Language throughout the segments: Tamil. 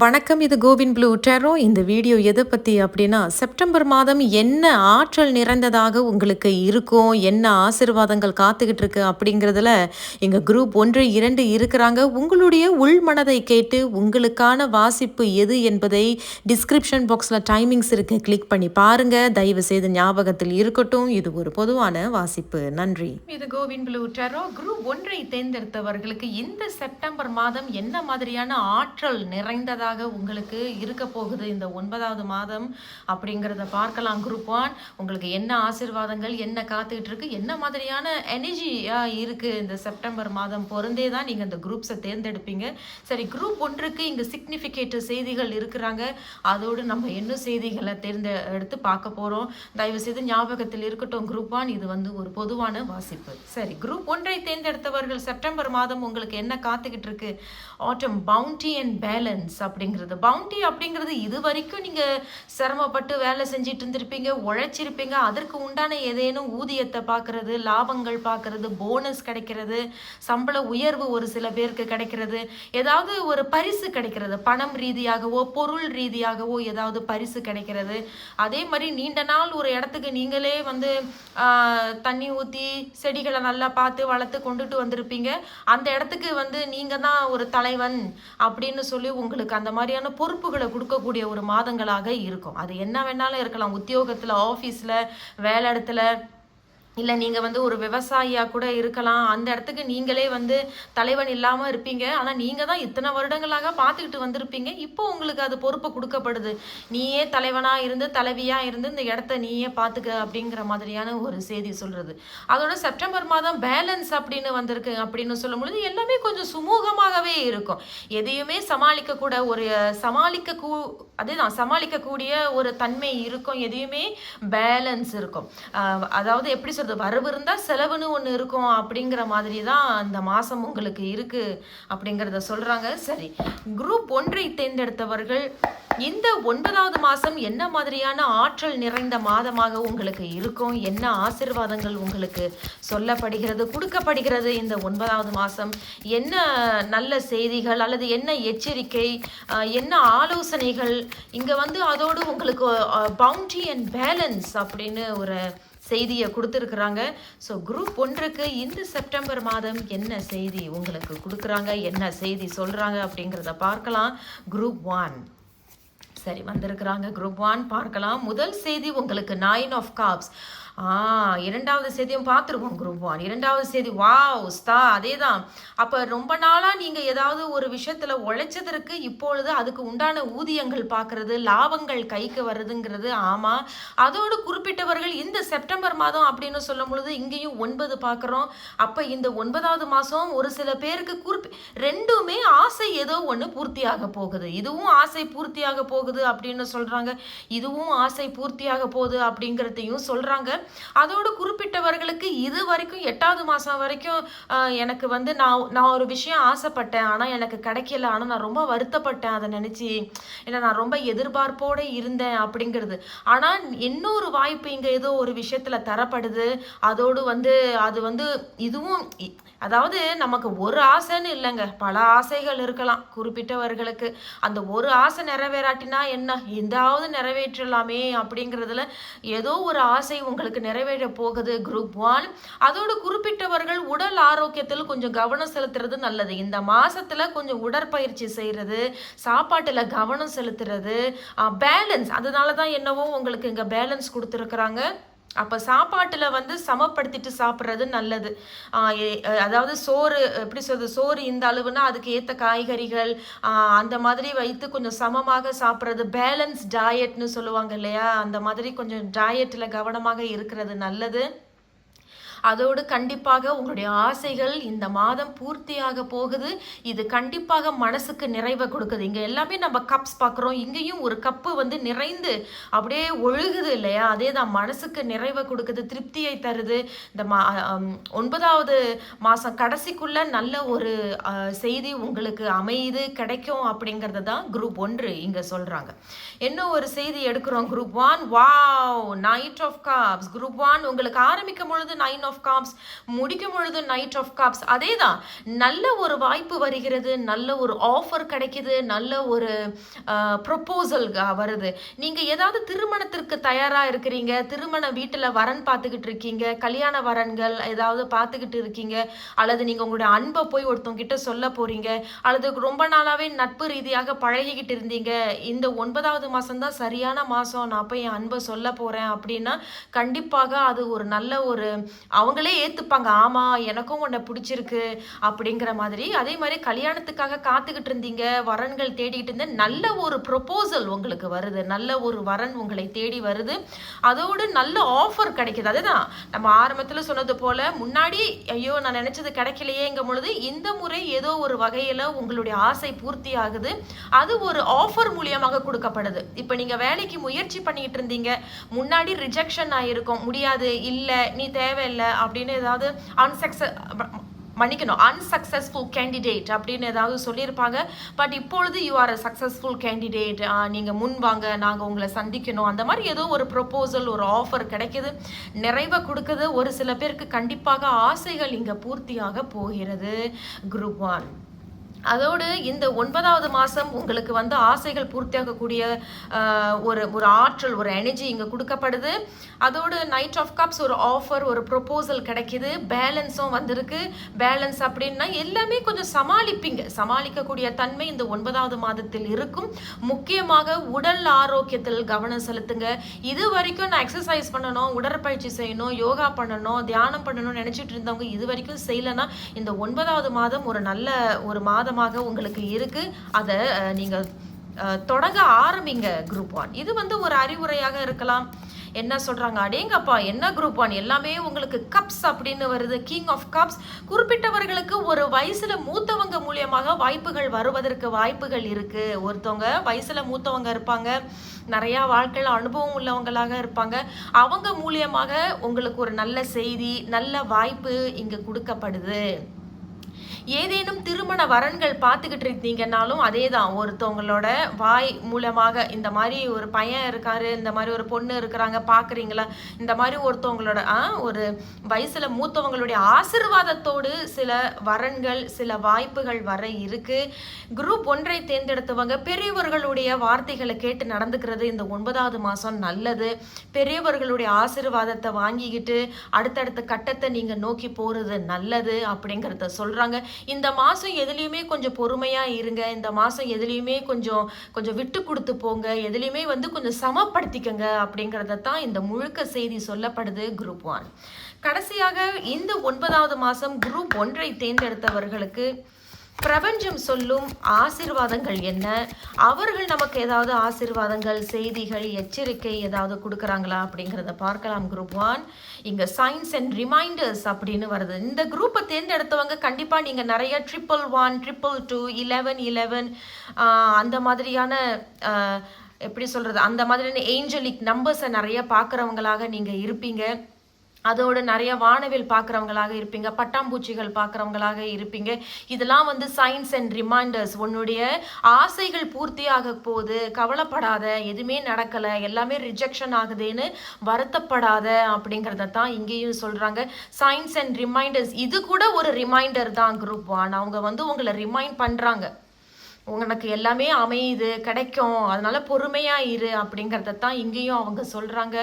வணக்கம். இது கோவின் ப்ளூ டெரோ. இந்த வீடியோ எதை பற்றி அப்படின்னா, செப்டம்பர் மாதம் என்ன ஆற்றல் நிறைந்ததாக உங்களுக்கு இருக்கும், என்ன ஆசீர்வாதங்கள் காத்துக்கிட்டு இருக்கு அப்படிங்கிறதுல எங்கள் குரூப் 1, 2 இருக்கிறாங்க. உங்களுடைய உள் மனதை கேட்டு உங்களுக்கான வாசிப்பு எது என்பதை டிஸ்கிரிப்ஷன் பாக்ஸில் டைமிங்ஸ் இருக்கு, கிளிக் பண்ணி பாருங்க. தயவு செய்து ஞாபகத்தில் இருக்கட்டும், இது ஒரு பொதுவான வாசிப்பு. நன்றி. இது கோவின் ப்ளூ டெரோ. குரூப் 1ஐ தேர்ந்தெடுத்தவர்களுக்கு இந்த செப்டம்பர் மாதம் என்ன மாதிரியான ஆற்றல் நிறைந்ததாக உங்களுக்கு இருக்க போகுது இந்த 9வது மாதம் அப்படிங்கிறத பார்க்கலாம். குரூப் 1 உங்களுக்கு என்ன ஆசீர்வாதங்கள் என்ன காத்துக்கிட்டு இருக்கு, என்ன மாதிரியான எனர்ஜியா இருக்கு இந்த செப்டம்பர் மாதம் பொருந்தே தான் நீங்க இந்த குரூப்ஸை தேர்ந்தெடுப்பீங்க. சரி, குரூப் 1க்கு இங்க சிக்னிஃபிகேட்டிவ் செய்திகள் இருக்கிறாங்க. அதோடு நம்ம என்ன செய்திகளை தேர்ந்தெடுத்து பார்க்க போறோம். தயவு செய்து ஞாபகத்தில் இருக்கட்டும் குரூப் 1, இது ஒரு பொதுவான வாசிப்பு. சரி, குரூப் 1ஐ தேர்ந்தெடுத்தவர்கள் செப்டம்பர் மாதம் உங்களுக்கு என்ன காத்துக்கிட்டு இருக்கு? ஆட்டம் பவுண்டி அண்ட் பேலன்ஸ் அப்படிங்கிறது. பவுண்டி அப்படிங்கிறது இது வரைக்கும் நீங்கள் சிரமப்பட்டு வேலை செஞ்சுட்டு இருந்திருப்பீங்க, உழைச்சிருப்பீங்க. அதற்கு உண்டான ஏதேனும் ஊதியத்தை பார்க்கறது, லாபங்கள் பார்க்கறது, போனஸ் கிடைக்கிறது, சம்பள உயர்வு ஒரு சில பேருக்கு கிடைக்கிறது, ஏதாவது ஒரு பரிசு கிடைக்கிறது, பணம் ரீதியாகவோ பொருள் ரீதியாகவோ ஏதாவது பரிசு கிடைக்கிறது. அதே மாதிரி நீண்ட நாள் ஒரு இடத்துக்கு நீங்களே தண்ணி ஊற்றி செடிகளை நல்லா பார்த்து வளர்த்து கொண்டுட்டு வந்திருப்பீங்க. அந்த இடத்துக்கு நீங்கள் தான் ஒரு தலைவன் அப்படின்னு சொல்லி உங்களுக்கு அந்த மாதிரியான பொறுப்புகளை கொடுக்கக்கூடிய ஒரு மாதங்களாக இருக்கும். அது என்ன வேணாலும் இருக்கலாம். உத்தியோகத்தில், ஆஃபீஸில், வேலை இடத்துல, இல்லை நீங்கள் ஒரு விவசாயியாக கூட இருக்கலாம். அந்த இடத்துக்கு நீங்களே தலைவன் இல்லாமல் இருப்பீங்க. ஆனால் நீங்கள் தான் இத்தனை வருடங்களாக பார்த்துக்கிட்டு வந்திருப்பீங்க. இப்போ உங்களுக்கு அது பொறுப்பு கொடுக்கப்படுது. நீயே தலைவனாக இருந்து தலைவியாக இருந்து இந்த இடத்த நீயே பார்த்துக்க அப்படிங்கிற மாதிரியான ஒரு செய்தி சொல்கிறது. அதோட செப்டம்பர் மாதம் பேலன்ஸ் அப்படின்னு வந்திருக்கு. அப்படின்னு சொல்லும் பொழுது எல்லாமே கொஞ்சம் சுமூகமாகவே இருக்கும். எதையுமே சமாளிக்கக்கூடிய ஒரு தன்மை இருக்கும். எதையுமே பேலன்ஸ் இருக்கும். அதாவது எப்படி வரவு இருந்தால் செலவுன்னு ஒன்று இருக்கும் அப்படிங்கிற மாதிரி தான் இந்த மாதம் உங்களுக்கு இருக்கு அப்படிங்கிறத சொல்றாங்க. சரி, குரூப் 1ஐ தேர்ந்தெடுத்தவர்கள் இந்த 9வது மாதம் என்ன மாதிரியான ஆற்றல் நிறைந்த மாதமாக உங்களுக்கு இருக்கும், என்ன ஆசீர்வாதங்கள் உங்களுக்கு சொல்லப்படுகிறது, கொடுக்கப்படுகிறது இந்த 9வது மாதம், என்ன நல்ல செய்திகள் அல்லது என்ன எச்சரிக்கை, என்ன ஆலோசனைகள் இங்கே அதோடு உங்களுக்கு பவுண்டி அண்ட் பேலன்ஸ் அப்படின்னு ஒரு செய்தியை கொடுத்துருக்குறாங்க. ஸோ குரூப் 1க்கு இந்த செப்டம்பர் மாதம் என்ன செய்தி உங்களுக்கு கொடுக்குறாங்க, என்ன செய்தி சொல்கிறாங்க அப்படிங்கிறத பார்க்கலாம். குரூப் 1 சரி வந்திருக்கிறாங்க. குரூப் 1 பார்க்கலாம். முதல் செய்தி உங்களுக்கு 9 ஆஃப் கப்ஸ். இரண்டாவது செய்தியும் பார்த்துருவோம். குரூப் 1 இரண்டாவது செய்தி வாவ் ஸ்தா. அதே தான். அப்போ ரொம்ப நாளாக நீங்கள் ஏதாவது ஒரு விஷயத்தில் உழைச்சதற்கு இப்பொழுது அதுக்கு உண்டான ஊதியங்கள் பார்க்கறது, லாபங்கள் கைக்கு வருதுங்கிறது. ஆமாம், அதோடு குறிப்பிட்டவர்கள் இந்த செப்டம்பர் மாதம் அப்படின்னு சொல்லும் பொழுது இங்கேயும் 9 பார்க்குறோம். அப்போ இந்த 9வது மாதம் ஒரு சில பேருக்கு ரெண்டுமே ஆசை ஏதோ ஒன்று பூர்த்தியாக போகுது. இதுவும் ஆசை பூர்த்தியாக போகுது அப்படின்னு சொல்கிறாங்க, இதுவும் ஆசை பூர்த்தியாக போகுது அப்படிங்கிறதையும் சொல்கிறாங்க. அதோடு குறிப்பிட்டவர்களுக்கு இது வரைக்கும் 8வது மாதம் வரைக்கும் எனக்கு நான் ஒரு விஷயம் ஆசைப்பட்டேன், ஆனால் எனக்கு கிடைக்கல, ஆனால் நான் ரொம்ப வருத்தப்பட்டேன் அதை நினச்சி, ஏன்னா நான் ரொம்ப எதிர்பார்ப்போடு இருந்தேன் அப்படிங்கிறது. ஆனால் இன்னொரு வாய்ப்பு இங்கே ஏதோ ஒரு விஷயத்தில் தரப்படுது. அதோடு அது இதுவும், அதாவது நமக்கு ஒரு ஆசைன்னு இல்லைங்க, பல ஆசைகள் இருக்கலாம் குறிப்பிட்டவர்களுக்கு. அந்த ஒரு ஆசை நிறைவேறாட்டினா என்ன, எந்தாவது நிறைவேற்றலாமே அப்படிங்கிறதுல ஏதோ ஒரு ஆசை உங்களுக்கு நிறைவேற போகுது குரூப் 1. அதோடு குறிப்பிட்டவர்கள் உடல் ஆரோக்கியத்தில் கொஞ்சம் கவனம் செலுத்துறது நல்லது. இந்த மாசத்துல கொஞ்சம் உடற்பயிற்சி செய்யறது, சாப்பாட்டுல கவனம் செலுத்துறது, பேலன்ஸ், அதனால தான் என்னவோ உங்களுக்கு இங்க பேலன்ஸ் கொடுத்துருக்குறாங்க. அப்போ சாப்பாட்டில் சமப்படுத்திட்டு சாப்பிட்றது நல்லது. அதாவது சோறு எப்படி சோறு இந்த அளவுனா அதுக்கு ஏற்ற காய்கறிகள் அந்த மாதிரி வைத்து கொஞ்சம் சமமாக சாப்பிட்றது, பேலன்ஸ் டயட்னு சொல்லுவாங்க இல்லையா, அந்த மாதிரி கொஞ்சம் டயட்டில் கவனமாக இருக்கிறது நல்லது. அதோடு கண்டிப்பாக உங்களுடைய ஆசைகள் இந்த மாதம் பூர்த்தியாக போகுது. இது கண்டிப்பாக மனசுக்கு நிறைவை கொடுக்குது. இங்கே எல்லாமே நம்ம கப்ஸ் பார்க்குறோம், இங்கேயும் ஒரு கப்பு நிறைந்து அப்படியே ஒழுகுது இல்லையா, அதே தான் மனசுக்கு நிறைவை கொடுக்குது, திருப்தியை தருது. இந்த 9வது மாதம் கடைசிக்குள்ள நல்ல ஒரு செய்தி உங்களுக்கு அமையுது, கிடைக்கும் அப்படிங்கிறது தான் குரூப் 1 இங்கே சொல்கிறாங்க. என்ன ஒரு செய்தி எடுக்கிறோம் group 1, wow knight of cups. Group 1 உங்களுக்கு ஆரம்பிக்கும் பொழுது 9 ஆஃப் ஆஃப் கப்ஸ், முடிக்கும் பொழுது நைட் ஆஃப் கப்ஸ். அதே தான், நல்ல ஒரு வாய்ப்பு வருகிறது, நல்ல ஒரு ஆஃபர் கிடைக்குது, நல்ல ஒரு ப்ரொபோசல் வருது. நீங்க ஏதாவது திருமணத்திற்கு தயாரா இருக்கிறீங்க, திருமண வீட்டுல வரன் பார்த்துக்கிட்டு இருக்கீங்க, கல்யாண வரன்கள் ஏதாவது பார்த்துக்கிட்டு இருக்கீங்க, அல்லது நீங்க உங்களுடைய அன்பை போய் ஒருத்தவங்க கிட்ட சொல்ல போறீங்க, அல்லது ரொம்ப நாளாவே நட்பு ரீதியாக பழகிக்கிட்டு இருந்தீங்க, இந்த 9வது மாசம் தான் சரியான மாசம், நான் போய் என் அன்பை சொல்ல போறேன் அப்படின்னா கண்டிப்பாக அது ஒரு நல்ல ஒரு அவங்களே ஏத்துப்பாங்க. ஆமா, எனக்கும் உன்னை பிடிச்சிருக்கு அப்படிங்கிற மாதிரி. அதே மாதிரி கல்யாணத்துக்காக காத்துக்கிட்டு இருந்தீங்க, வரன்கள் தேடிக்கிட்டு இருந்த நல்ல ஒரு ப்ரொபோசல் உங்களுக்கு வருது, நல்ல ஒரு வரன் உங்களை தேடி வருது, அதோடு நல்ல ஆஃபர் கிடைக்குது. அதுதான் நம்ம ஆரம்பத்தில் சொன்னது போல, முன்னாடி ஐயோ நான் நினைச்சது கிடைக்கலையேங்கும் பொழுது இந்த முறை ஏதோ ஒரு வகையில உங்களுடைய ஆசை பூர்த்தி ஆகுது. அது ஒரு ஆஃபர் மூலியமாக கொடுக்கப்படுது. இப்போ நீங்க வேலைக்கு முயற்சி பண்ணிட்டு இருந்தீங்க, முன்னாடி ரிஜெக்ஷன் ஆயிருக்கும், முடியாது, இல்ல நீ தேவையில்லை அப்படின்னு ஏதாவது அன்சக்சஸ்ஃபுல் கேண்டிடேட் அப்படின்னு ஏதாவது சொல்லியிருப்பாங்க. பட் இப்பொழுது you are a successful candidate, நீங்கள் முன் வாங்க, நாங்கள் உங்களை சந்திக்கணும், அந்த மாதிரி ஏதோ ஒரு ப்ரொபோசல், ஒரு ஆஃபர் கிடைக்குது, நிறைவை கொடுக்குது. ஒரு சில பேருக்கு கண்டிப்பாக ஆசைகள் இங்கே பூர்த்தியாக போகிறது. குரூப் 1. அதோடு இந்த 9வது மாதம் உங்களுக்கு வந்து ஆசைகள் பூர்த்தியாகக்கூடிய ஒரு ஆற்றல், ஒரு எனர்ஜி இங்கே கொடுக்கப்படுது. அதோடு நைட் ஆஃப் கப்ஸ் ஒரு ஆஃபர், ஒரு ப்ரொபோசல் கிடைக்கிது, பேலன்ஸும் வந்திருக்கு. பேலன்ஸ் அப்படின்னா எல்லாமே கொஞ்சம் சமாளிக்கக்கூடிய தன்மை இந்த 9வது மாதத்தில் இருக்கும். முக்கியமாக உடல் ஆரோக்கியத்தில் கவனம் செலுத்துங்க. இது வரைக்கும் நான் எக்ஸசைஸ் பண்ணணும், உடற்பயிற்சி செய்யணும், யோகா பண்ணணும், தியானம் பண்ணணும்னு நினச்சிட்டு இருந்தவங்க இது வரைக்கும் செய்யலைன்னா இந்த 9வது மாதம் ஒரு நல்ல ஒரு மாதம் உங்களுக்கு இருக்கு. அதை நீங்க தொடங்க ஆரம்பிங்க. குரூப் 1 இது வந்து ஒரு அறிவுரையாக இருக்கலாம். என்ன சொல்றாங்க, அடேங்கப்பா என்ன குரூப் 1 எல்லாமே உங்களுக்கு கப்ஸ் அப்படின்னு வருது, கிங் ஆஃப் கப்ஸ். குறிப்பிட்டவர்களுக்கு ஒரு வயசுல மூத்தவங்க மூலியமாக வாய்ப்புகள் வருவதற்கு வாய்ப்புகள் இருக்கு. ஒருத்தவங்க வயசுல மூத்தவங்க இருப்பாங்க, நிறைய வாழ்க்கையில் அனுபவம் உள்ளவங்களாக இருப்பாங்க, அவங்க மூலியமாக உங்களுக்கு ஒரு நல்ல செய்தி, நல்ல வாய்ப்பு இங்க கொடுக்கப்படுது. ஏதேனும் திருமண வரன்கள் பார்த்துக்கிட்டு இருக்கீங்கன்னாலும் அதே தான், ஒருத்தவங்களோட வாய் மூலமாக இந்த மாதிரி ஒரு பையன் இருக்காரு, இந்த மாதிரி ஒரு பொண்ணு இருக்கிறாங்க பார்க்குறீங்களா, இந்த மாதிரி ஒருத்தவங்களோட ஒரு வயசில் மூத்தவங்களுடைய ஆசீர்வாதத்தோடு சில வரன்கள், சில வாய்ப்புகள் வர இருக்கு. குரூப் 1 தேர்ந்தெடுத்தவங்க பெரியவர்களுடைய வார்த்தைகளை கேட்டு நடந்துக்கிறது இந்த 9வது மாதம் நல்லது. பெரியவர்களுடைய ஆசீர்வாதத்தை வாங்கிக்கிட்டு அடுத்தடுத்த கட்டத்தை நீங்கள் நோக்கி போகிறது நல்லது அப்படிங்கிறத சொல்கிறாங்க. இந்த மாதம் எதுலேயுமே கொஞ்சம் பொறுமையாக இருங்க, இந்த மாதம் எதுலேயுமே கொஞ்சம் விட்டு கொடுத்து போங்க, எதுலேயுமே வந்து கொஞ்சம் சமப்படுத்திக்கங்க அப்படிங்கிறத தான் இந்த முழுக்க செய்தி சொல்லப்படுது. குரூப் 1. கடைசியாக இந்த 9வது மாதம் குரூப் 1 தேர்ந்தெடுத்தவர்களுக்கு பிரபஞ்சம் சொல்லும் ஆசீர்வாதங்கள் என்ன, அவர்கள் நமக்கு ஏதாவது ஆசீர்வாதங்கள், செய்திகள், எச்சரிக்கை ஏதாவது கொடுக்குறாங்களா அப்படிங்கிறத பார்க்கலாம். குரூப் 1 இங்கே சைன்ஸ் அண்ட் ரிமைண்டர்ஸ் அப்படின்னு வருது. இந்த குரூப்பை தேர்ந்தெடுத்தவங்க கண்டிப்பாக நீங்கள் நிறைய 111, 222, 1111 அந்த மாதிரியான எப்படி சொல்கிறது, அந்த மாதிரியான ஏஞ்சலிக் நம்பர்ஸை நிறைய பார்க்குறவங்களாக நீங்கள் இருப்பீங்க. அதோடு நிறைய வானவில் பார்க்குறவங்களாக இருப்பீங்க, பட்டாம்பூச்சிகள் பார்க்குறவங்களாக இருப்பீங்க. இதெல்லாம் வந்து சைன்ஸ் அண்ட் ரிமைண்டர்ஸ். உன்னுடைய ஆசைகள் பூர்த்தியாக போகுது, கவலைப்படாத, எதுவுமே நடக்கலை, எல்லாமே ரிஜெக்ஷன் ஆகுதுன்னு வருத்தப்படாத அப்படிங்கிறத தான் இங்கேயும் சொல்கிறாங்க. சைன்ஸ் அண்ட் ரிமைண்டர்ஸ், இது கூட ஒரு ரிமைண்டர் தான். குரூப் 1 அவங்க வந்து உங்களை ரிமைண்ட் பண்ணுறாங்க, உனக்கு எல்லாமே அமையுது, கிடைக்கும், அதனால பொறுமையா இரு அப்படிங்கிறத தான் இங்கேயும் அவங்க சொல்றாங்க.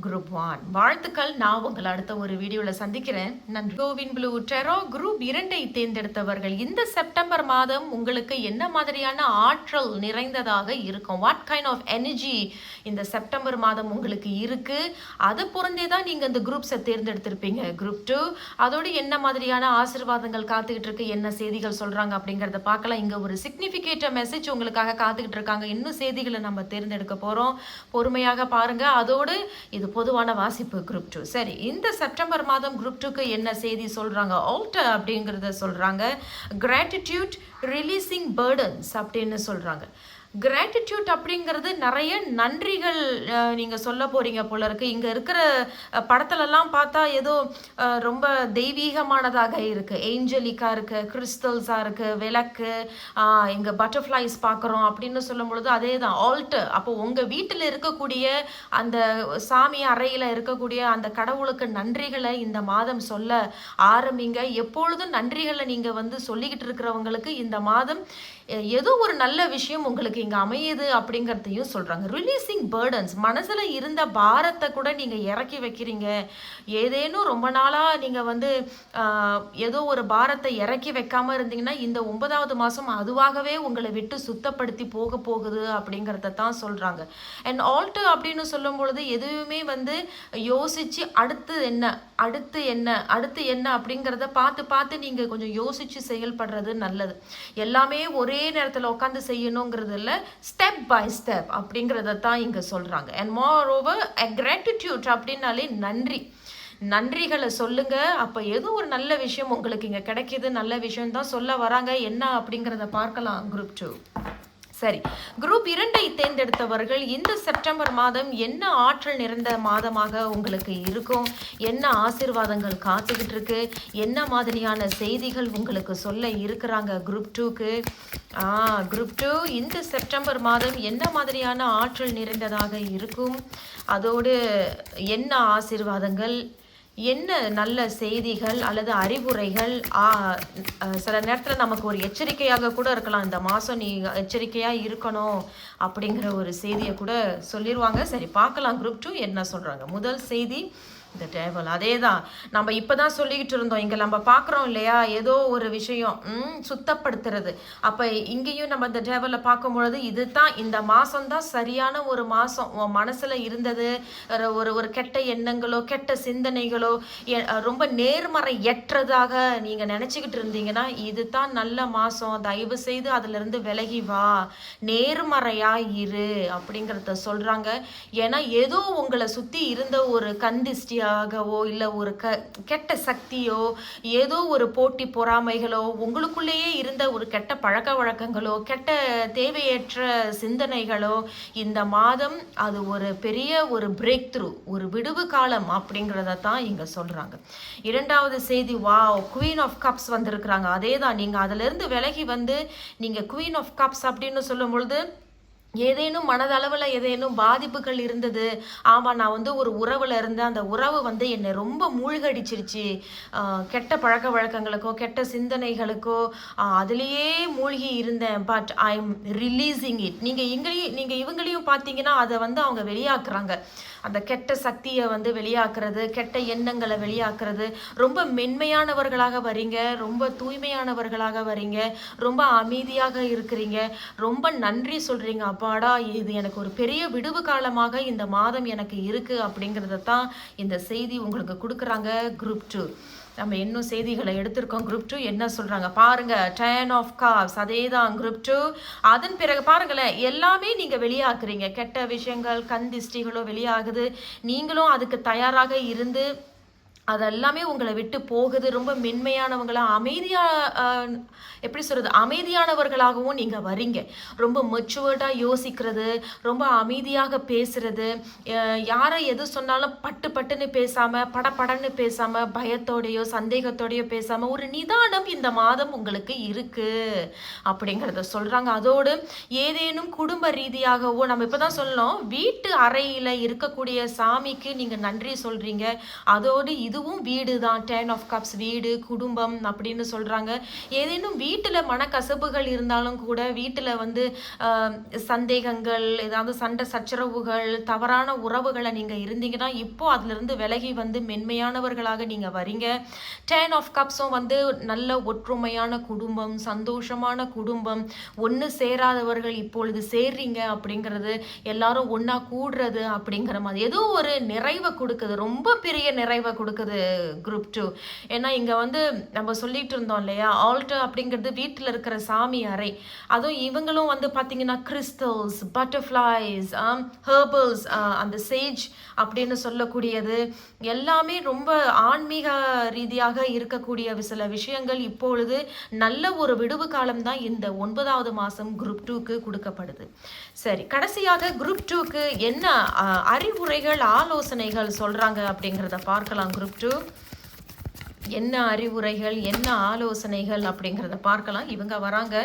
குரூப் 1 வாழ்த்துக்கள். நான் உங்களை அடுத்த ஒரு வீடியோவில் சந்திக்கிறேன். நன்றி. கோவின் ப்ளூ டெரோ குரூப் 2 தேர்ந்தெடுத்தவர்கள் இந்த செப்டம்பர் மாதம் உங்களுக்கு என்ன மாதிரியான ஆற்றல் நிறைந்ததாக இருக்கும், வாட் கைண்ட் ஆஃப் எனர்ஜி இந்த செப்டம்பர் மாதம் உங்களுக்கு இருக்கு, அது பொருந்தே தான் நீங்கள் இந்த குரூப்ஸை தேர்ந்தெடுத்திருப்பீங்க. குரூப் 2 அதோடு என்ன மாதிரியான ஆசீர்வாதங்கள் காத்துக்கிட்டு இருக்கு, என்ன செய்திகள் சொல்றாங்க அப்படிங்கிறத பார்க்கலாம். இங்கே ஒரு சிக்னிஃபிகேட் மெசேஜ் உங்களுக்காக காத்துக்கிட்டு இருக்காங்க. இன்னும் செய்திகளை நம்ம தேர்ந்தெடுக்க போறோம், பொறுமையாக பாருங்க. அதோடு இது பொதுவான வாசிப்பு. குரூப் 2 சரி, இந்த செப்டம்பர் மாதம் குரூப் 2க்கு என்ன செய்தி சொல்றாங்க, ஆல்டர் அப்படிங்கிறத சொல்றாங்க. கிராட்டிடியூட் ரிலீசிங் பேர்டன்ஸ் அப்படின்னு சொல்கிறாங்க. கிராட்டிடியூட் அப்படிங்கிறது நிறைய நன்றிகள் நீங்கள் சொல்ல போகிறீங்க போல இருக்குது. இங்கே இருக்கிற படத்துலலாம் பார்த்தா ஏதோ ரொம்ப தெய்வீகமானதாக இருக்குது, ஏஞ்சலிக்காக இருக்குது, கிறிஸ்டல்ஸாக இருக்குது, விளக்கு, இங்கே பட்டர்ஃப்ளைஸ் பார்க்குறோம் அப்படின்னு சொல்லும் பொழுது அதே தான் ஆல்டர். அப்போ உங்கள் வீட்டில் இருக்கக்கூடிய அந்த சாமி அறையில் இருக்கக்கூடிய அந்த கடவுளுக்கு நன்றிகளை இந்த மாதம் சொல்ல ஆரம்பிங்க. எப்பொழுதும் நன்றிகளை நீங்கள் வந்து சொல்லிக்கிட்டு இருக்கிறவங்களுக்கு இந்த மாதம் ஏதோ ஒரு நல்ல விஷயம் உங்களுக்கு இங்கே அமையுது அப்படிங்கிறதையும் சொல்கிறாங்க. ரிலீசிங் பேர்டன்ஸ், மனசில் இருந்த பாரத்தை கூட நீங்கள் இறக்கி வைக்கிறீங்க. ஏதேனும் ரொம்ப நாளாக நீங்கள் வந்து ஏதோ ஒரு பாரத்தை இறக்கி வைக்காமல் இருந்தீங்கன்னா இந்த 9வது மாதம் அதுவாகவே உங்களை விட்டு சுத்தப்படுத்தி போக போகுது அப்படிங்கிறத தான் சொல்கிறாங்க. அண்ட் ஆல்டர் அப்படின்னு சொல்லும் பொழுது எதுவுமே வந்து யோசித்து அடுத்து என்ன அடுத்து என்ன அடுத்து என்ன அப்படிங்கிறத பார்த்து பார்த்து நீங்கள் கொஞ்சம் யோசித்து செயல்படுறது நல்லது. எல்லாமே ஒரே நேரத்தில் உட்காந்து செய்யணுங்கிறது இல்லை, ஸ்டெப் பை ஸ்டெப் அப்படிங்கிறத தான் இங்கே சொல்கிறாங்க. அண்ட் மோர் ஓவர் கிராட்டிடியூட் அப்படின்னாலே நன்றிகளை சொல்லுங்க. அப்போ ஏதோ ஒரு நல்ல விஷயம் உங்களுக்கு இங்கே கிடைக்கிது, நல்ல விஷயம் தான் சொல்ல வராங்க. என்ன அப்படிங்கிறத பார்க்கலாம் குரூப் 2. சரி, குரூப் 2ஐ தேர்ந்தெடுத்தவர்கள் இந்த செப்டம்பர் மாதம் என்ன ஆற்றல் நிறைந்த மாதமாக உங்களுக்கு இருக்கும், என்ன ஆசீர்வாதங்கள் காத்துக்கிட்டு இருக்கு, என்ன மாதிரியான செய்திகள் உங்களுக்கு சொல்ல இருக்கிறாங்க குரூப் 2க்கு. குரூப் 2 இந்த செப்டம்பர் மாதம் என்ன மாதிரியான ஆற்றல் நிறைந்ததாக இருக்கும், அதோடு என்ன ஆசீர்வாதங்கள், என்ன நல்ல செய்திகள் அல்லது அறிவுரைகள், சில நேரத்தில் நமக்கு ஒரு எச்சரிக்கையாக கூட இருக்கலாம், இந்த மாதம் நீ எச்சரிக்கையாக இருக்கணும் அப்படிங்கிற ஒரு செய்தியை கூட சொல்லிடுவாங்க. சரி, பார்க்கலாம் குரூப் 2 என்ன சொல்கிறாங்க. முதல் செய்தி, இந்த டேவல். அதே தான் நம்ம இப்போ தான் சொல்லிக்கிட்டு இருந்தோம். இங்கே நம்ம பார்க்குறோம் இல்லையா, ஏதோ ஒரு விஷயம் சுத்தப்படுத்துறது. அப்போ இங்கேயும் நம்ம இந்த டேவலை பார்க்கும்பொழுது இது தான் இந்த மாதம்தான் சரியான ஒரு மாதம். உன் மனசில் இருந்தது ஒரு கெட்ட எண்ணங்களோ கெட்ட சிந்தனைகளோ ரொம்ப நேர்மறையற்றதாக நீங்கள் நினச்சிக்கிட்டு இருந்தீங்கன்னா இது தான் நல்ல மாதம். தயவு செய்து அதிலிருந்து விலகி வா, நேர்மறையாக இரு அப்படிங்கிறத சொல்கிறாங்க. ஏன்னா ஏதோ உங்களை சுற்றி இருந்த ஒரு கந்திஷ்டியாகவோ இல்லை ஒரு கெட்ட சக்தியோ ஏதோ ஒரு போட்டி பொறாமைகளோ உங்களுக்குள்ளேயே இருந்த ஒரு கெட்ட பழக்க வழக்கங்களோ கெட்ட தேவையற்ற சிந்தனைகளோ இந்த மாதம் அது ஒரு பெரிய ஒரு பிரேக் த்ரூ, ஒரு விடுவு காலம் அப்படிங்கிறத தான் இங்கே சொல்கிறாங்க. இரண்டாவது செய்தி, வாவ், குவீன் ஆஃப் கப்ஸ் வந்திருக்கிறாங்க. அதே தான், நீங்கள் அதிலிருந்து விலகி வந்து நீங்கள் குவீன் ஆஃப் கப்ஸ் அப்படின்னு சொல்லும் பொழுது ஏதேனும் மனதளவில் ஏதேனும் பாதிப்புகள் இருந்தது. ஆமாம், நான் வந்து ஒரு உறவில் இருந்தேன், அந்த உறவு வந்து என்னை ரொம்ப மூழ்கடிச்சிருச்சு, கெட்ட பழக்க வழக்கங்களுக்கோ கெட்ட சிந்தனைகளுக்கோ அதுலேயே மூழ்கி இருந்தேன். But I am releasing it. நீங்கள் இவங்களையும் பார்த்தீங்கன்னா அதை வந்து அவங்க வெளியாக்குறாங்க. அந்த கெட்ட சக்தியை வந்து வெளியாக்குறது, கெட்ட எண்ணங்களை வெளியாக்குறது. ரொம்ப மென்மையானவர்களாக வரீங்க, ரொம்ப தூய்மையானவர்களாக வரீங்க, ரொம்ப அமைதியாக இருக்கிறீங்க, ரொம்ப நன்றி சொல்கிறீங்க. அப்பாடா, இது எனக்கு ஒரு பெரிய விடுவு காலமாக இந்த மாதம் எனக்கு இருக்குது அப்படிங்கிறத தான் இந்த செய்தி உங்களுக்கு கொடுக்குறாங்க குரூப் 2. நம்ம இன்னும் செய்திகளை எடுத்திருக்கோம். குரூப் 2 என்ன சொல்கிறாங்க பாருங்க. 10 ஆஃப் கப்ஸ், அதே தான் குரூப் 2. அதன் பிறகு பாருங்களேன், எல்லாமே நீங்கள் வெளியாக்குறீங்க. கெட்ட விஷயங்கள் கந்திஷ்டிகளோ வெளியாகுது, நீங்களும் அதுக்கு தயாராக இருந்து அதெல்லாமே உங்களை விட்டு போகுது. ரொம்ப மென்மையானவங்களாக எப்படி சொல்கிறது, அமைதியானவர்களாகவும் நீங்கள் வரீங்க. ரொம்ப மெச்சுவர்டாக யோசிக்கிறது, ரொம்ப அமைதியாக பேசுகிறது, யாரை எது சொன்னாலும் பட்டுன்னு பேசாமல் படன்னு பேசாமல் பயத்தோடையோ சந்தேகத்தோடையோ பேசாமல் ஒரு நிதானம் இந்த மாதம் உங்களுக்கு இருக்குது அப்படிங்கிறத சொல்கிறாங்க. அதோடு ஏதேனும் குடும்ப ரீதியாகவோ, நம்ம இப்போ தான் சொல்லணும், வீட்டு அறையில் இருக்கக்கூடிய சாமிக்கு நீங்கள் நன்றி சொல்கிறீங்க. அதோடு இதுவும் வீடு தான், 10 ஆஃப் கப்ஸ், வீடு குடும்பம் அப்படின்னு சொல்கிறாங்க. ஏதேனும் வீட்டில் மனக்கசப்புகள் இருந்தாலும் கூட, வீட்டில் வந்து சந்தேகங்கள், ஏதாவது சண்டை சச்சரவுகள், தவறான உறவுகளை நீங்கள் இருந்தீங்கன்னா இப்போ அதிலிருந்து விலகி வந்து மென்மையானவர்களாக நீங்கள் வரீங்க. 10 ஆஃப் கப்ஸும் வந்து நல்ல ஒற்றுமையான குடும்பம், சந்தோஷமான குடும்பம், ஒன்று சேராதவர்கள் இப்பொழுது சேர்றீங்க அப்படிங்கிறது, எல்லாரும் ஒன்றா கூடுறது அப்படிங்கிற மாதிரி ஏதோ ஒரு நிறைவை கொடுக்குது, ரொம்ப பெரிய நிறைவை கொடுக்குது போகுது குரூப் 2. ஏன்னா இங்கே வந்து நம்ம சொல்லிட்டு இருந்தோம் இல்லையா, ஆல்டர் அப்படிங்கிறது வீட்டில் இருக்கிற சாமி அறை. அதுவும் இவங்களும் வந்து பார்த்தீங்கன்னா கிறிஸ்டல்ஸ், பட்டர்ஃப்ளைஸ், ஹெர்பல்ஸ், அந்த சேஜ் அப்படின்னு சொல்லக்கூடியது எல்லாமே ரொம்ப ஆன்மீக ரீதியாக இருக்கக்கூடிய சில விஷயங்கள் இப்பொழுது நல்ல ஒரு விடுவு காலம் தான் இந்த 9வது மாதம் குரூப் 2க்கு கொடுக்கப்படுது. சரி, கடைசியாக குரூப் 2க்கு என்ன அறிவுரைகள் ஆலோசனைகள் சொல்றாங்க அப்படிங்கிறத பார்க்கலாம். குரூப் 2 என்ன அறிவுரைகள் என்ன ஆலோசனைகள் அப்படிங்கிறத பார்க்கலாம். இவங்க வராங்க,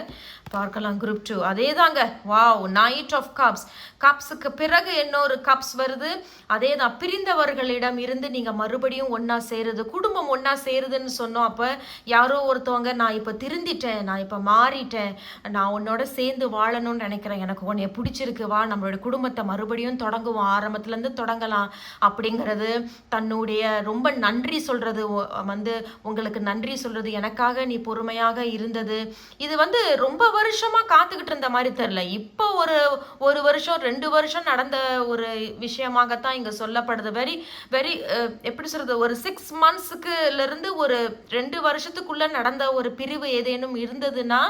பார்க்கலாம். குரூப் 2 அதே தாங்க. Wow, knight of cups. கப்ஸுக்கு பிறகு இன்னொரு கப்ஸ் வருது. அதே தான், பிரிந்தவர்களிடம் இருந்து நீங்கள் மறுபடியும் ஒன்றா சேருது, குடும்பம் ஒன்றா சேருதுன்னு சொன்னோம். அப்போ யாரோ ஒருத்தவங்க, நான் இப்போ திருந்திட்டேன், நான் இப்போ மாறிட்டேன், நான் உன்னோட சேர்ந்து வாழணும்னு நினைக்கிறேன், எனக்கு உன்னைய பிடிச்சிருக்கு, வா நம்மளோட குடும்பத்தை மறுபடியும் தொடங்குவோம், ஆரம்பத்துலேருந்து தொடங்கலாம் அப்படிங்கிறது, தன்னுடைய ரொம்ப நன்றி சொல்கிறது, வந்து உங்களுக்கு நன்றி சொல்கிறது, எனக்காக நீ பொறுமையாக இருந்தது. இது வந்து ரொம்ப வருஷமாக காத்துக்கிட்டு இருந்த மாதிரி தெரில. இப்போ ஒரு வருஷம் 2 வருஷம் நடந்த ஒரு விஷயமாகத்தான் இங்கே சொல்லப்படுது. வெரி வெரி எப்படி சொல்கிறது, ஒரு 6 மந்த்ஸுக்குலேருந்து ஒரு 2 வருஷத்துக்குள்ளே நடந்த ஒரு பிரிவு ஏதேனும் இருந்ததுன்னா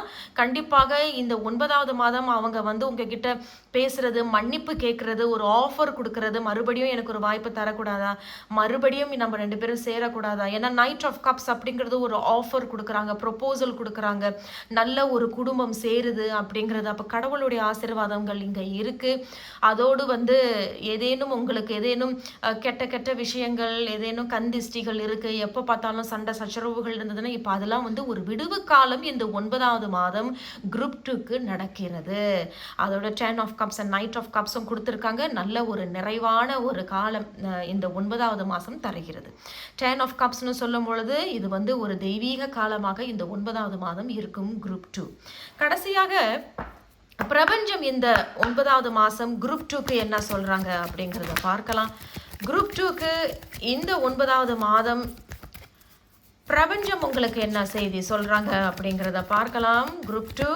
கண்டிப்பாக இந்த 9வது மாதம் அவங்க வந்து உங்ககிட்ட பேசுறது, மன்னிப்பு கேட்கறது, ஒரு ஆஃபர் கொடுக்கறது, மறுபடியும் எனக்கு ஒரு வாய்ப்பு தரக்கூடாதா, மறுபடியும் நம்ம 2 பேரும் சேரக்கூடாதா. ஏன்னா நைட் ஆஃப் கப்ஸ் அப்படிங்கிறது ஒரு ஆஃபர் கொடுக்குறாங்க, ப்ரொபோசல் கொடுக்குறாங்க, நல்ல ஒரு குடும்பம் சேருது அப்படிங்கிறது. அப்போ கடவுளுடைய ஆசீர்வாதங்கள் இங்கே இருக்குது. அதோடு வந்து ஏதேனும் உங்களுக்கு ஏதேனும் கெட்ட கெட்ட விஷயங்கள், ஏதேனும் கந்திஷ்டிகள் இருக்குது, எப்போ பார்த்தாலும் சண்டை சச்சரவுகள் இருந்ததுன்னா இப்போ அதெல்லாம் வந்து ஒரு விடுவு காலம் இந்த 9வது மாதம் குரூப் 2க்கு நடக்கிறது. அதோட 10 of cups and knight of கப்ஸும் கொடுத்துருக்காங்க. நல்ல ஒரு நிறைவான ஒரு காலம் இந்த 9வது மாதம் தருகிறது. 10 ஆஃப் கப்ஸ்னு சொல்லும் பொழுது இது வந்து ஒரு தெய்வீக காலமாக இந்த 9வது மாதம் இருக்கும் குரூப் 2. கடைசியாக பிரபஞ்சம் இந்த 9வது மாதம் குரூப் 2க்கு என்ன சொல்கிறாங்க அப்படிங்கிறத பார்க்கலாம். குரூப் 2க்கு இந்த 9வது மாதம் பிரபஞ்சம் உங்களுக்கு என்ன செய்தி சொல்கிறாங்க அப்படிங்கிறத பார்க்கலாம். குரூப் 2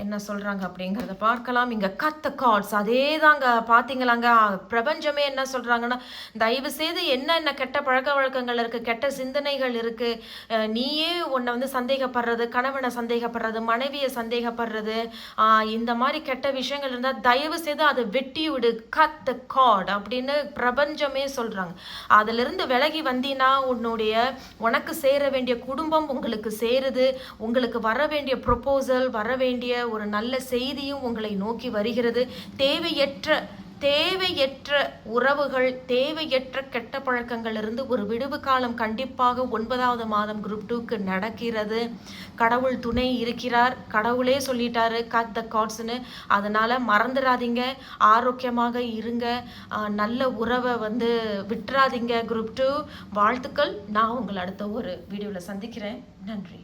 என்ன சொல்கிறாங்க அப்படிங்கிறத பார்க்கலாம். இங்கே கத்த கார்ட்ஸ் அதே தாங்க, பார்த்தீங்களாங்க. பிரபஞ்சமே என்ன சொல்கிறாங்கன்னா, தயவு செய்து என்ன கெட்ட பழக்க வழக்கங்கள் இருக்குது, கெட்ட சிந்தனைகள் இருக்குது, நீயே உன்னை வந்து சந்தேகப்படுறது, கணவனை சந்தேகப்படுறது, மனைவியை சந்தேகப்படுறது, இந்த மாதிரி கெட்ட விஷயங்கள் இருந்தால் தயவு செய்து அதை வெட்டி விடு, கட் த கார்ட் அப்படின்னு பிரபஞ்சமே சொல்கிறாங்க. அதிலிருந்து விலகி வந்தீங்கன்னா உனக்கு சேர வேண்டிய குடும்பம் உங்களுக்கு சேருது, உங்களுக்கு வர வேண்டிய ப்ரொபோசல், வர வேண்டிய ஒரு நல்ல செய்தியும் உங்களை நோக்கி வருகிறது. தேவையற்ற உறவுகள், தேவையற்ற கெட்ட பழக்கங்கள் இருந்து ஒரு விடுவு காலம் கண்டிப்பாக 9வது மாதம் குரூப் 2க்கு நடக்கிறது. கடவுள் துணை இருக்கிறார், கடவுளே சொல்லிட்டாரு கட் த கார்ட்ஸ்னு. அதனால் மறந்துடாதீங்க, ஆரோக்கியமாக இருங்க, நல்ல உறவை வந்து விட்டுறாதீங்க குரூப் 2. வாழ்த்துக்கள். நான் உங்களை அடுத்த ஒரு வீடியோவில் சந்திக்கிறேன். நன்றி.